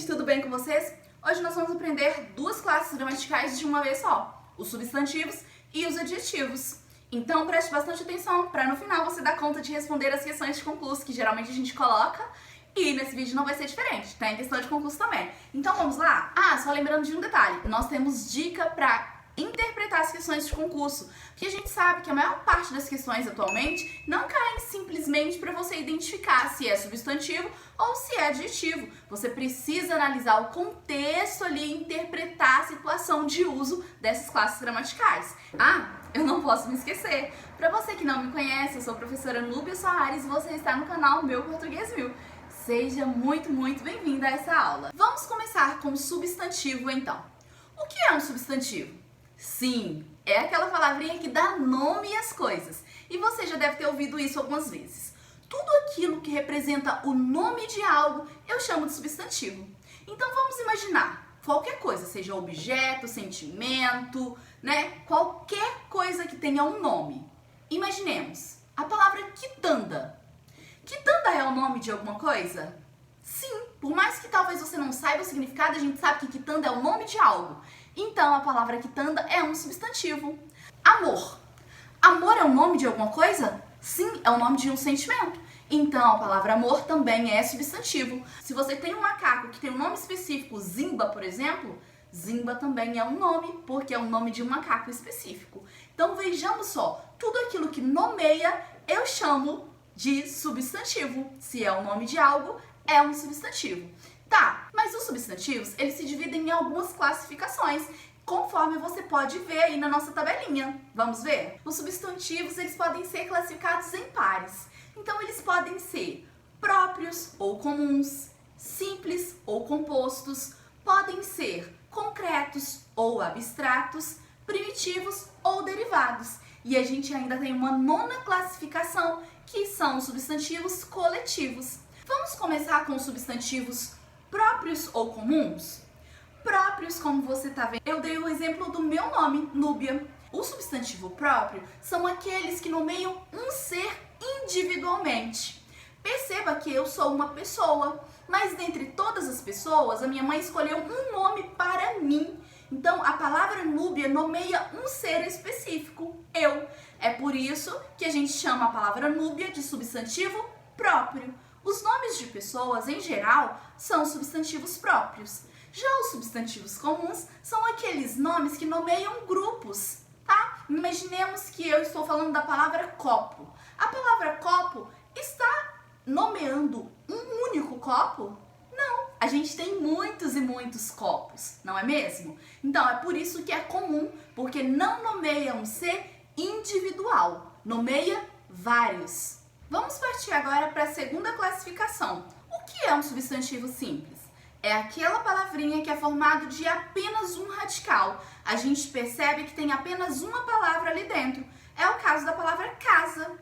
gente, tudo bem com vocês? Hoje nós vamos aprender duas classes gramaticais de uma vez só, os substantivos e os adjetivos. Então preste bastante atenção para no final você dar conta de responder as questões de concurso que geralmente a gente coloca, e nesse vídeo não vai ser diferente, tem questão de concurso também. Então vamos lá? Só lembrando de um detalhe, nós temos dica para interpretar as questões de concurso, porque a gente sabe que a maior parte das questões atualmente não caem simplesmente para você identificar se é substantivo ou se é adjetivo. Você precisa analisar o contexto ali e interpretar a situação de uso dessas classes gramaticais. Eu não posso me esquecer. Para você que não me conhece, eu sou a professora Núbia Soares e você está no canal Meu Português 1000. Seja muito bem-vinda a essa aula. Vamos começar com o substantivo então. O que é um substantivo? Sim, é aquela palavrinha que dá nome às coisas. E você já deve ter ouvido isso algumas vezes. Tudo aquilo que representa o nome de algo, eu chamo de substantivo. Então vamos imaginar qualquer coisa, seja objeto, sentimento, qualquer coisa que tenha um nome. Imaginemos a palavra quitanda. Quitanda é o nome de alguma coisa? Sim, por mais que talvez você não saiba o significado, a gente sabe que quitanda é o nome de algo. Então, a palavra quitanda é um substantivo. Amor. Amor é o nome de alguma coisa? Sim, é o nome de um sentimento. Então, a palavra amor também é substantivo. Se você tem um macaco que tem um nome específico, Zimba, por exemplo, Zimba também é um nome, porque é o nome de um macaco específico. Então, vejamos só, tudo aquilo que nomeia, eu chamo de substantivo. Se é o nome de algo, é um substantivo. Tá, mas os substantivos, eles se dividem em algumas classificações, conforme você pode ver aí na nossa tabelinha. Vamos ver? Os substantivos, eles podem ser classificados em pares. Então, eles podem ser próprios ou comuns, simples ou compostos, podem ser concretos ou abstratos, primitivos ou derivados. E a gente ainda tem uma nona classificação, que são os substantivos coletivos. Vamos começar com os substantivos próprios ou comuns? Próprios, como você está vendo, eu dei o exemplo do meu nome, Núbia. O substantivo próprio são aqueles que nomeiam um ser individualmente. Perceba que eu sou uma pessoa, mas dentre todas as pessoas, a minha mãe escolheu um nome para mim. Então, a palavra Núbia nomeia um ser específico, eu. É por isso que a gente chama a palavra Núbia de substantivo próprio. Os nomes de pessoas, em geral, são substantivos próprios. Já os substantivos comuns são aqueles nomes que nomeiam grupos, tá? Imaginemos que eu estou falando da palavra copo. A palavra copo está nomeando um único copo? Não, a gente tem muitos e muitos copos, não é mesmo? Então, é por isso que é comum, porque não nomeia um ser individual, nomeia vários. Vamos partir agora para a segunda classificação. O que é um substantivo simples? É aquela palavrinha que é formado de apenas um radical. A gente percebe que tem apenas uma palavra ali dentro. É o caso da palavra casa.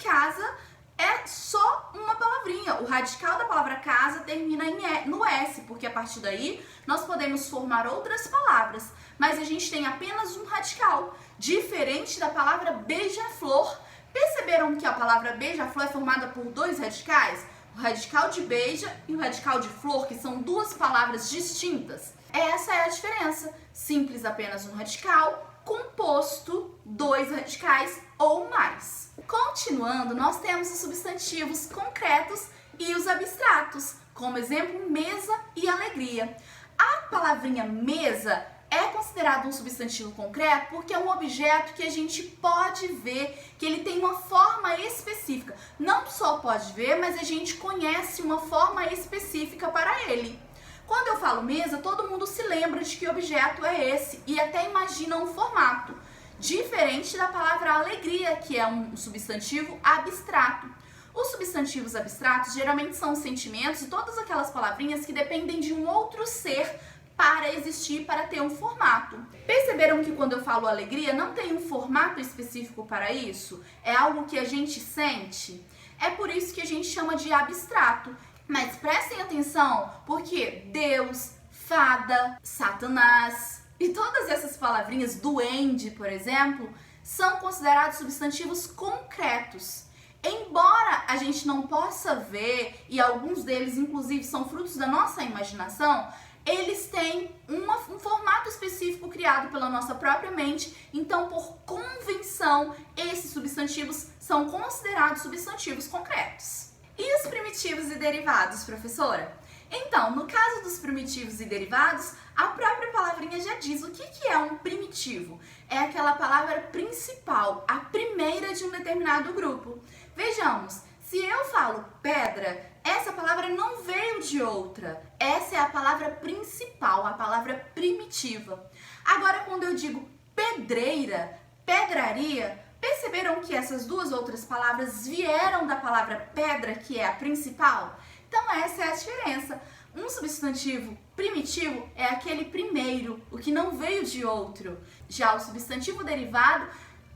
Casa é só uma palavrinha. O radical da palavra casa termina no S, porque a partir daí nós podemos formar outras palavras. Mas a gente tem apenas um radical, diferente da palavra beija-flor. Perceberam que a palavra beija-flor é formada por dois radicais? O radical de beija e o radical de flor, que são duas palavras distintas. Essa é a diferença. Simples, apenas um radical. Composto, dois radicais ou mais. Continuando, nós temos os substantivos concretos e os abstratos. Como exemplo, mesa e alegria. A palavrinha mesa é considerado um substantivo concreto porque é um objeto que a gente pode ver que ele tem uma forma específica. Não só pode ver, mas a gente conhece uma forma específica para ele. Quando eu falo mesa, todo mundo se lembra de que objeto é esse e até imagina um formato. Diferente da palavra alegria, que é um substantivo abstrato. Os substantivos abstratos geralmente são sentimentos e todas aquelas palavrinhas que dependem de um outro ser para existir, para ter um formato. Perceberam que quando eu falo alegria, não tem um formato específico para isso? É algo que a gente sente? É por isso que a gente chama de abstrato. Mas prestem atenção, porque Deus, fada, Satanás e todas essas palavrinhas, duende, por exemplo, são considerados substantivos concretos. Embora a gente não possa ver, e alguns deles inclusive são frutos da nossa imaginação, eles têm um formato específico criado pela nossa própria mente, então por convenção esses substantivos são considerados substantivos concretos. E os primitivos e derivados, professora? Então, no caso dos primitivos e derivados, a própria palavrinha já diz o que é um primitivo. É aquela palavra principal, a primeira de um determinado grupo. Vejamos, se eu falo pedra, essa palavra não veio de outra. Essa é a palavra principal, a palavra primitiva. Agora, quando eu digo pedreira, pedraria, perceberam que essas duas outras palavras vieram da palavra pedra, que é a principal? Então essa é a diferença. Um substantivo primitivo é aquele primeiro, o que não veio de outro. Já o substantivo derivado,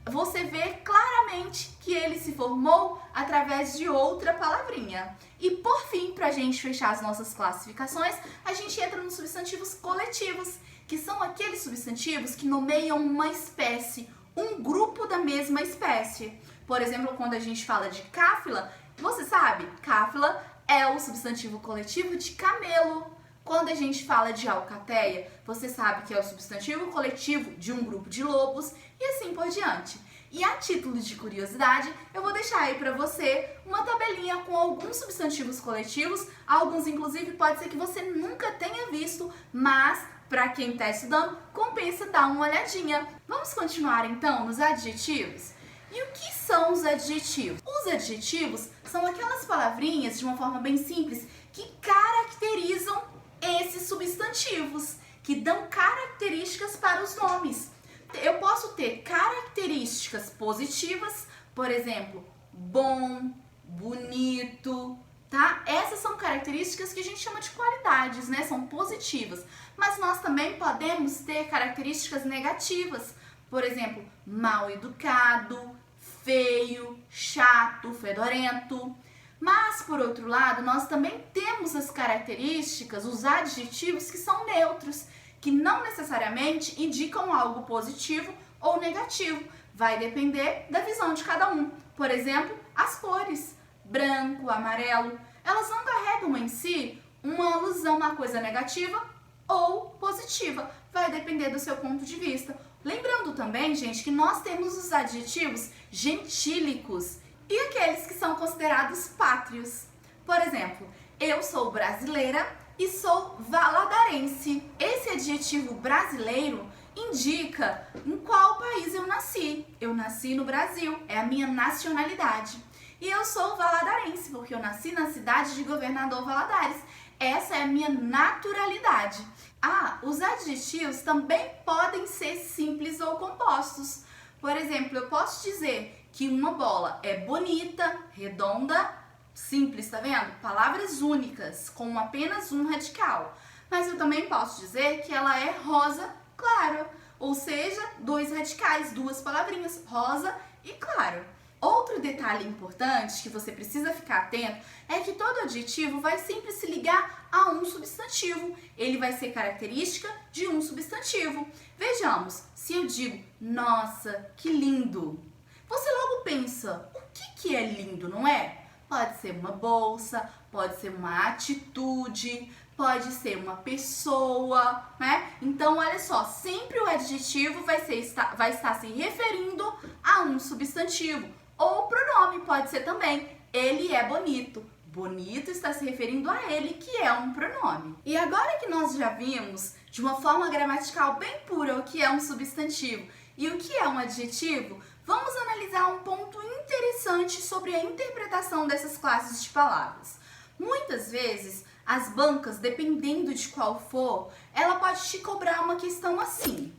você vê claramente que ele se formou através de outra palavrinha. E por fim, para a gente fechar as nossas classificações, a gente entra nos substantivos coletivos, que são aqueles substantivos que nomeiam uma espécie, um grupo da mesma espécie. Por exemplo, quando a gente fala de cáfila, você sabe, cáfila é o substantivo coletivo de camelo. Quando a gente fala de alcateia, você sabe que é o substantivo coletivo de um grupo de lobos e assim por diante. E a título de curiosidade, eu vou deixar aí para você uma tabelinha com alguns substantivos coletivos, alguns inclusive pode ser que você nunca tenha visto, mas para quem está estudando, compensa dar uma olhadinha. Vamos continuar então nos adjetivos? E o que são os adjetivos? Os adjetivos são aquelas palavrinhas, de uma forma bem simples, que caracterizam esses substantivos, que dão características para os nomes. Eu posso ter características positivas, por exemplo, bom, bonito, tá? Essas são características que a gente chama de qualidades, né? São positivas. Mas nós também podemos ter características negativas, por exemplo, mal educado, feio, chato, fedorento. Mas, por outro lado, nós também temos as características, os adjetivos que são neutros, que não necessariamente indicam algo positivo ou negativo. Vai depender da visão de cada um. Por exemplo, as cores, branco, amarelo, elas não carregam em si uma alusão a coisa negativa ou positiva. Vai depender do seu ponto de vista. Lembrando também, gente, que nós temos os adjetivos gentílicos e aqueles que são considerados pátrios. Por exemplo, eu sou brasileira e sou valadarense. Esse adjetivo brasileiro indica em qual país eu nasci. Eu nasci no Brasil, é a minha nacionalidade. E eu sou valadarense, porque eu nasci na cidade de Governador Valadares. Essa é a minha naturalidade. Ah, os adjetivos também podem ser simples ou compostos. Por exemplo, eu posso dizer que uma bola é bonita, redonda, simples, tá vendo? Palavras únicas, com apenas um radical. Mas eu também posso dizer que ela é rosa claro, ou seja, dois radicais, duas palavrinhas, rosa e claro. Outro detalhe importante que você precisa ficar atento é que todo adjetivo vai sempre se ligar a um substantivo. Ele vai ser característica de um substantivo. Vejamos, se eu digo, nossa, que lindo, você logo pensa, o que é lindo, não é? Pode ser uma bolsa, pode ser uma atitude, pode ser uma pessoa, né? Então, olha só, sempre o adjetivo vai estar se referindo a um substantivo. Ou o pronome pode ser também, ele é bonito. Bonito está se referindo a ele, que é um pronome. E agora que nós já vimos, de uma forma gramatical bem pura, o que é um substantivo e o que é um adjetivo, vamos analisar um ponto interessante sobre a interpretação dessas classes de palavras. Muitas vezes, as bancas, dependendo de qual for, ela pode te cobrar uma questão assim,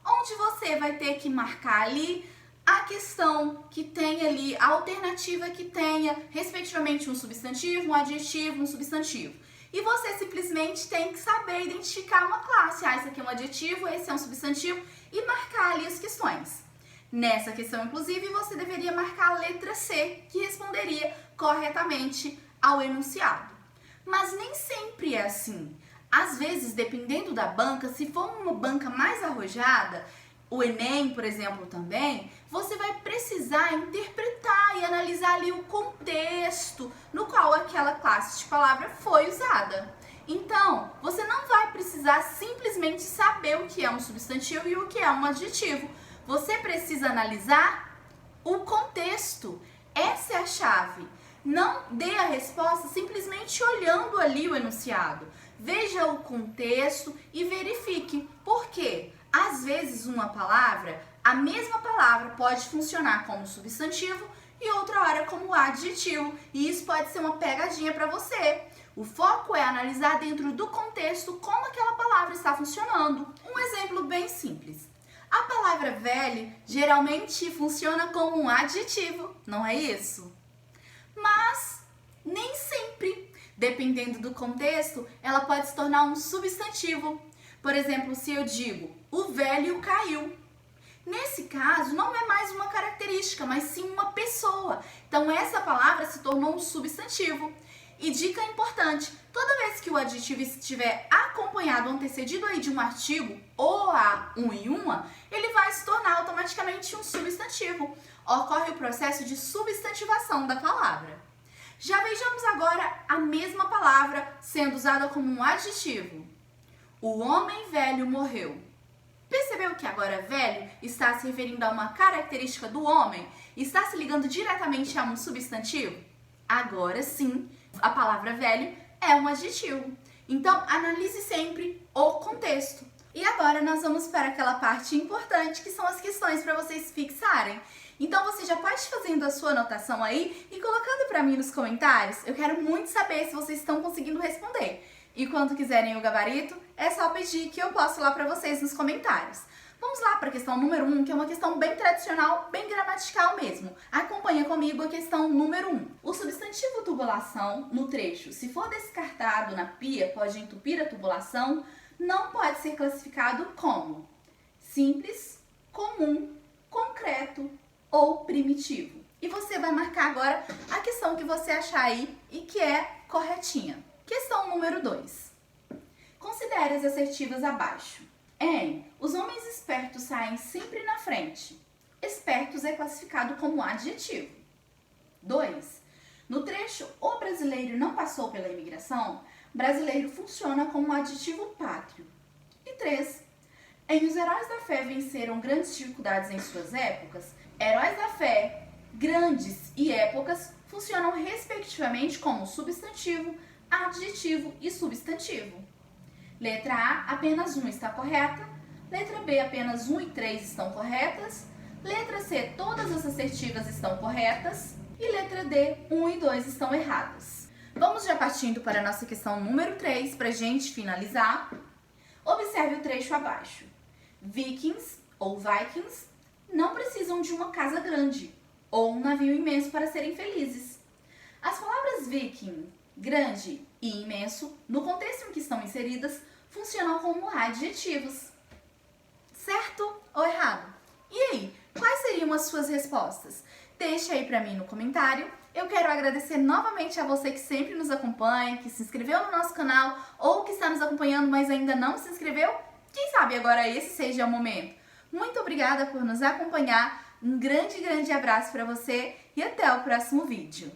onde você vai ter que marcar ali a questão que tem ali, a alternativa que tenha, respectivamente, um substantivo, um adjetivo, um substantivo. E você simplesmente tem que saber identificar uma classe. Ah, esse aqui é um adjetivo, esse é um substantivo, e marcar ali as questões. Nessa questão, inclusive, você deveria marcar a letra C, que responderia corretamente ao enunciado. Mas nem sempre é assim. Às vezes, dependendo da banca, se for uma banca mais arrojada, o Enem, por exemplo, também, você vai precisar interpretar e analisar ali o contexto no qual aquela classe de palavra foi usada. Então, você não vai precisar simplesmente saber o que é um substantivo e o que é um adjetivo. Você precisa analisar o contexto. Essa é a chave. Não dê a resposta simplesmente olhando ali o enunciado. Veja o contexto e verifique. Por quê? Às vezes a mesma palavra pode funcionar como substantivo e outra hora como adjetivo. E isso pode ser uma pegadinha para você. O foco é analisar dentro do contexto como aquela palavra está funcionando. Um exemplo bem simples. A palavra velho geralmente funciona como um adjetivo, não é isso? Mas nem sempre. Dependendo do contexto, ela pode se tornar um substantivo. Por exemplo, se eu digo, o velho caiu. Nesse caso, não é mais uma característica, mas sim uma pessoa. Então, essa palavra se tornou um substantivo. E dica importante, toda vez que o adjetivo estiver acompanhado, antecedido aí de um artigo ou a um e uma, ele vai se tornar automaticamente um substantivo. Ocorre o processo de substantivação da palavra. Já vejamos agora a mesma palavra sendo usada como um adjetivo. O homem velho morreu. Percebeu que agora velho está se referindo a uma característica do homem? Está se ligando diretamente a um substantivo? Agora sim, a palavra velho é um adjetivo. Então, analise sempre o contexto. E agora nós vamos para aquela parte importante, que são as questões para vocês fixarem. Então, você já pode ir fazendo a sua anotação aí e colocando para mim nos comentários. Eu quero muito saber se vocês estão conseguindo responder. E quando quiserem o gabarito, é só pedir que eu posto lá para vocês nos comentários. Vamos lá para a questão número 1, que é uma questão bem tradicional, bem gramatical mesmo. Acompanha comigo a questão número 1. O substantivo tubulação, no trecho, se for descartado na pia, pode entupir a tubulação, não pode ser classificado como simples, comum, concreto ou primitivo. E você vai marcar agora a questão que você achar aí e que é corretinha. Questão número 2. Considere as assertivas abaixo. Em, os homens espertos saem sempre na frente. Espertos é classificado como adjetivo. 2. No trecho, o brasileiro não passou pela imigração, brasileiro funciona como adjetivo pátrio. E 3. Em os heróis da fé venceram grandes dificuldades em suas épocas, heróis da fé, grandes e épocas funcionam respectivamente como substantivo, adjetivo e substantivo. Letra A, apenas 1 está correta. Letra B, apenas 1 e 3 estão corretas. Letra C, todas as assertivas estão corretas. E letra D, 1 e 2 estão erradas. Vamos já partindo para a nossa questão número 3, para a gente finalizar. Observe o trecho abaixo. Vikings ou Vikings não precisam de uma casa grande ou um navio imenso para serem felizes. As palavras viking, grande e imenso, no contexto em que estão inseridas, funcionam como adjetivos. Certo ou errado? E aí, quais seriam as suas respostas? Deixa aí pra mim no comentário. Eu quero agradecer novamente a você que sempre nos acompanha, que se inscreveu no nosso canal ou que está nos acompanhando, mas ainda não se inscreveu. Quem sabe agora esse seja o momento. Muito obrigada por nos acompanhar. Um grande abraço para você e até o próximo vídeo.